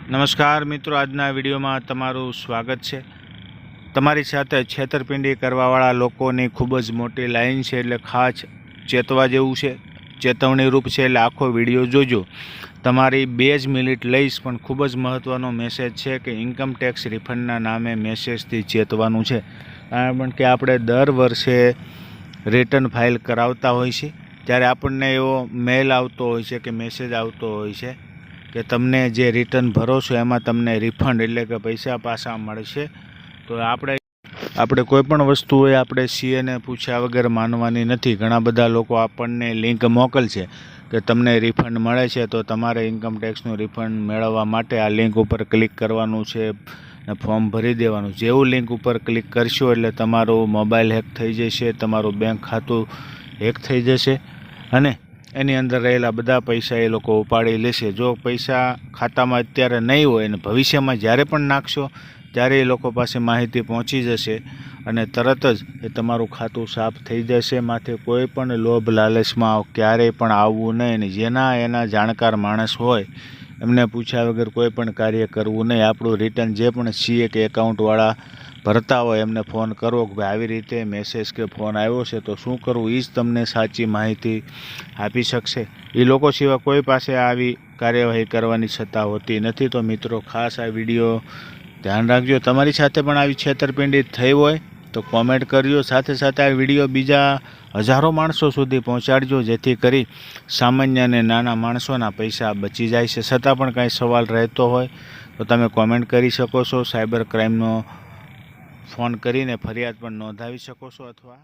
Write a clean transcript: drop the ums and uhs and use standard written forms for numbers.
નમસ્કાર મિત્રો, આજના વિડીયોમાં તમારું સ્વાગત છે। તમારી સાથે છેતરપિંડી કરવાવાળા લોકોની ખૂબ જ મોટી લાઈન છે, એટલે ખાસ ચેતવા જેવું છે, ચેતવણી રૂપ છે। એટલે આખો વિડીયો જોજો। તમારી 2 જ મિનિટ લઈશ, પણ ખૂબ જ મહત્ત્વનો મેસેજ છે કે ઇન્કમ ટેક્સ રિફંડના નામે મેસેજથી ચેતવાનું છે। કારણ કે આપણે દર વર્ષે રિટર્ન ફાઇલ કરાવતા હોય છે, ત્યારે આપણને એવો મેલ આવતો હોય છે કે મેસેજ આવતો હોય છે કે તમને જે રિટર્ન ભરો છો એમાં તમને રિફંડ એટલે કે પૈસા પાછા મળશે। તો આપણે કોઈ પણ વસ્તુ હોય આપણે સીએને પૂછ્યા વગર માનવાની નથી। ઘણા બધા લોકો આપણને લિંક મોકલશે કે તમને રિફંડ મળે છે, તો તમારે ઇન્કમ ટેક્સનું રિફંડ મેળવવા માટે આ લિંક ઉપર ક્લિક કરવાનું છે ને ફોર્મ ભરી દેવાનું। જેવું લિંક ઉપર ક્લિક કરશો એટલે તમારું મોબાઈલ હેક થઈ જશે, તમારું બેંક ખાતું હેક થઈ જશે અને એની અંદર રહેલા બધા પૈસા એ લોકો ઉપાડી લેશે। જો પૈસા ખાતામાં અત્યારે નહીં હોય અને ભવિષ્યમાં જ્યારે પણ નાખશો ત્યારે એ લોકો પાસે માહિતી પહોંચી જશે અને તરત જ એ તમારું ખાતું સાફ થઈ જશે। માથે કોઈ પણ લોભ લાલચમાં ક્યારેય પણ આવવું નહીં અને જેના એના જાણકાર માણસ હોય એમને પૂછ્યા વગર કોઈ પણ કાર્ય કરવું નહીં। આપણું રિટર્ન જે પણ સીએ કે એકાઉન્ટવાળા ભરતા હોય એમને ફોન કરવો કે ભાઈ આવી રીતે મેસેજ કે ફોન આવ્યો છે તો શું કરવું, એ જ તમને સાચી માહિતી આપી શકશે। એ લોકો સિવાય કોઈ પાસે આવી કાર્યવાહી કરવાની સત્તા હોતી નથી। તો મિત્રો, ખાસ આ વિડીયો ધ્યાન રાખજો। તમારી સાથે પણ આવી છેતરપિંડી થઈ હોય તો કોમેન્ટ કરજો। સાથે સાથે આ વિડીયો બીજા હજારો માણસો સુધી પહોંચાડજો, જેથી કરી સામાન્ય અને નાના માણસોના પૈસા બચી જાય છે। છતાં પણ કાંઈ સવાલ રહેતો હોય તો તમે કોમેન્ટ કરી શકો છો। સાયબર ક્રાઇમનો ફોન કરીને ફરિયાદ પણ નોંધાવી શકો છો અથવા